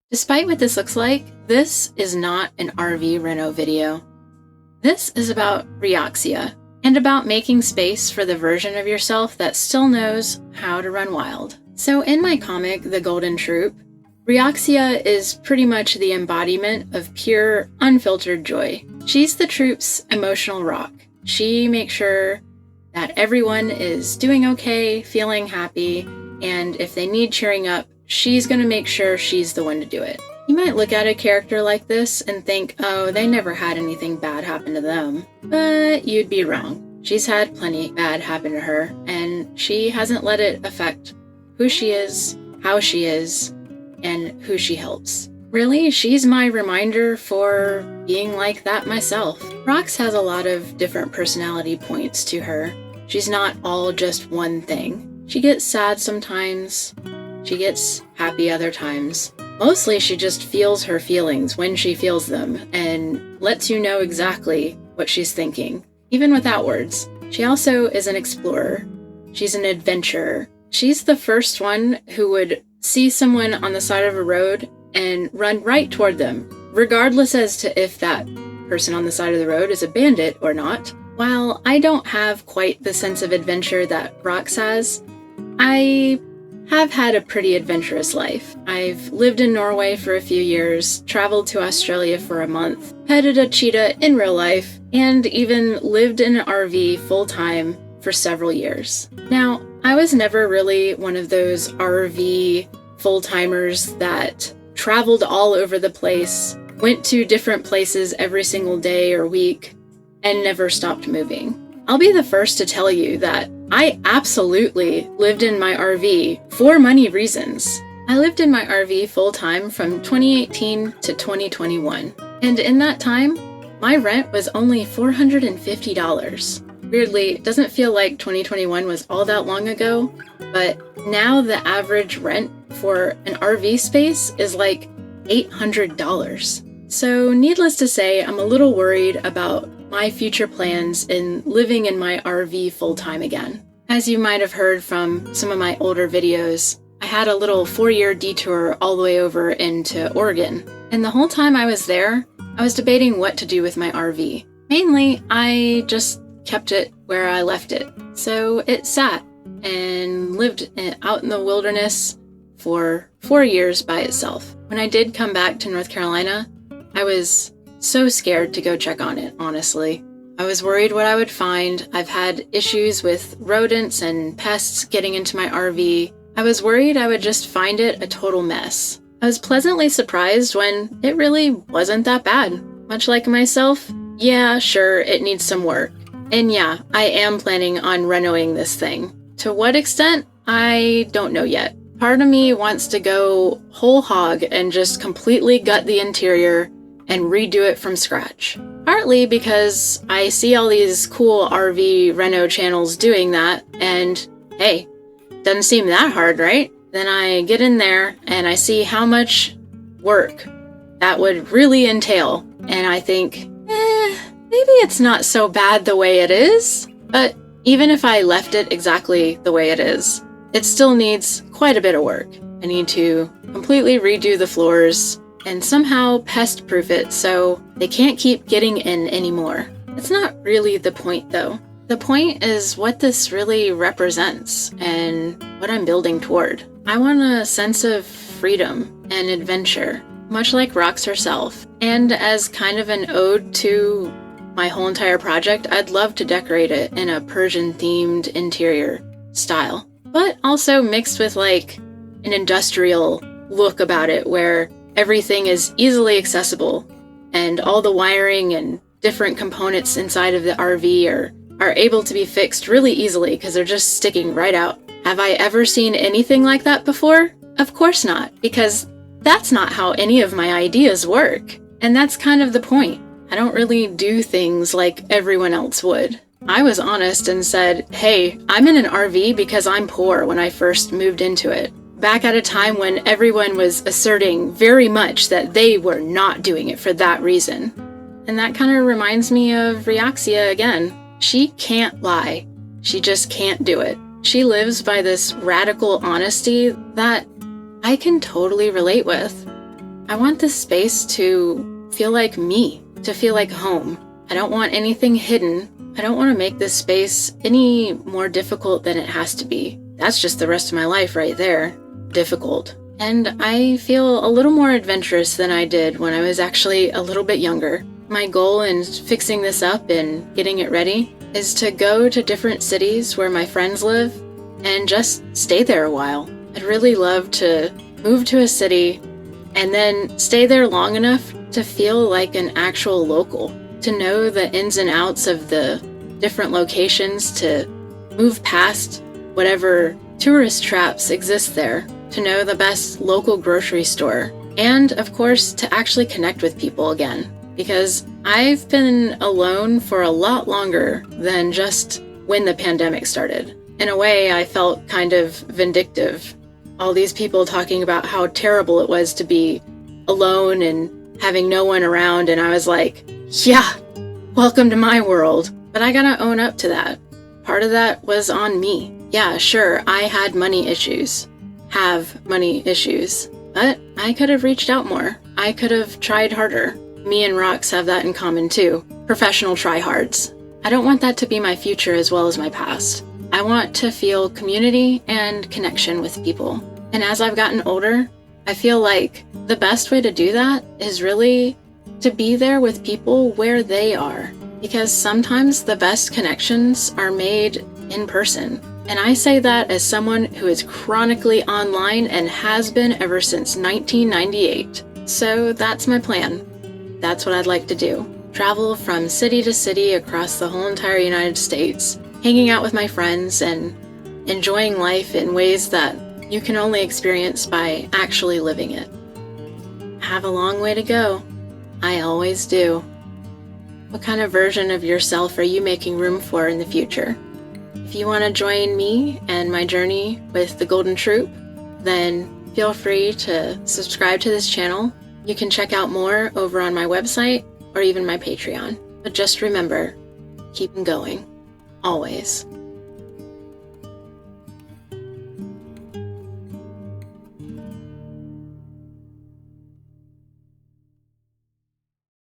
Despite what this looks like, this is not an RV reno video. This is about Rioxia, and about making space for the version of yourself that still knows how to run wild. So in my comic, The Golden Troupe, Rioxia is pretty much the embodiment of pure, unfiltered joy. She's the troupe's emotional rock. She makes sure that everyone is doing okay, feeling happy, and if they need cheering up, she's going to make sure she's the one to do it. You might look at a character like this and think, oh, they never had anything bad happen to them. But you'd be wrong. She's had plenty bad happen to her, and she hasn't let it affect who she is, how she is, and who she helps. Really, she's my reminder for being like that myself. Rox has a lot of different personality points to her. She's not all just one thing. She gets sad sometimes. She gets happy other times. Mostly she just feels her feelings when she feels them and lets you know exactly what she's thinking, even without words. She also is an explorer. She's an adventurer. She's the first one who would see someone on the side of a road and run right toward them, regardless as to if that person on the side of the road is a bandit or not. While I don't have quite the sense of adventure that Rox has, I have had a pretty adventurous life. I've lived in Norway for a few years, traveled to Australia for a month, petted a cheetah in real life, and even lived in an RV full-time for several years. Now, I was never really one of those RV full-timers that traveled all over the place, went to different places every single day or week, and never stopped moving. I'll be the first to tell you that I absolutely lived in my RV for money reasons. I lived in my RV full-time from 2018 to 2021, and in that time, my rent was only $450. Weirdly, it doesn't feel like 2021 was all that long ago, but now the average rent for an RV space is like $800. So needless to say, I'm a little worried about my future plans in living in my RV full-time again. As you might have heard from some of my older videos, I had a little 4-year detour all the way over into Oregon. And the whole time I was there, I was debating what to do with my RV. Mainly, I just kept it where I left it. So it sat and lived out in the wilderness for 4 years by itself. When I did come back to North Carolina, I was so scared to go check on it, honestly. I was worried what I would find. I've had issues with rodents and pests getting into my RV. I was worried I would just find it a total mess. I was pleasantly surprised when it really wasn't that bad. Much like myself, yeah, sure, it needs some work. And yeah, I am planning on renoing this thing. To what extent? I don't know yet. Part of me wants to go whole hog and just completely gut the interior and redo it from scratch. Partly because I see all these cool RV reno channels doing that, and hey, doesn't seem that hard, right? Then I get in there and I see how much work that would really entail, and I think, maybe it's not so bad the way it is. But even if I left it exactly the way it is, it still needs quite a bit of work. I need to completely redo the floors and somehow pest-proof it so they can't keep getting in anymore. It's not really the point, though. The point is what this really represents and what I'm building toward. I want a sense of freedom and adventure, much like Rox herself. And as kind of an ode to my whole entire project, I'd love to decorate it in a Persian-themed interior style, but also mixed with like an industrial look about it where everything is easily accessible and all the wiring and different components inside of the RV are able to be fixed really easily because they're just sticking right out. Have I ever seen anything like that before? Of course not, because that's not how any of my ideas work. And that's kind of the point. I don't really do things like everyone else would. I was honest and said, hey, I'm in an RV because I'm poor when I first moved into it. Back at a time when everyone was asserting very much that they were not doing it for that reason. And that kind of reminds me of Rioxia again. She can't lie. She just can't do it. She lives by this radical honesty that I can totally relate with. I want this space to feel like me, to feel like home. I don't want anything hidden. I don't want to make this space any more difficult than it has to be. That's just the rest of my life right there. Difficult. And I feel a little more adventurous than I did when I was actually a little bit younger. My goal in fixing this up and getting it ready is to go to different cities where my friends live and just stay there a while. I'd really love to move to a city and then stay there long enough to feel like an actual local, to know the ins and outs of the different locations, to move past whatever tourist traps exist there, to know the best local grocery store, and of course to actually connect with people again. Because I've been alone for a lot longer than just when the pandemic started. In a way, I felt kind of vindictive. All these people talking about how terrible it was to be alone and having no one around, and I was like, yeah, welcome to my world. But I gotta own up to that. Part of that was on me. Yeah, sure, I had money issues. Have money issues. But I could have reached out more. I could have tried harder. Me and Rox have that in common too. Professional tryhards. I don't want that to be my future as well as my past. I want to feel community and connection with people. And as I've gotten older, I feel like the best way to do that is really to be there with people where they are. Because sometimes the best connections are made in person. And I say that as someone who is chronically online and has been ever since 1998. So that's my plan. That's what I'd like to do. Travel from city to city across the whole entire United States, hanging out with my friends and enjoying life in ways that you can only experience by actually living it. Have a long way to go. I always do. What kind of version of yourself are you making room for in the future? If you want to join me and my journey with the Golden Troupe, then feel free to subscribe to this channel. You can check out more over on my website or even my Patreon. But just remember, keep 'em going. Always.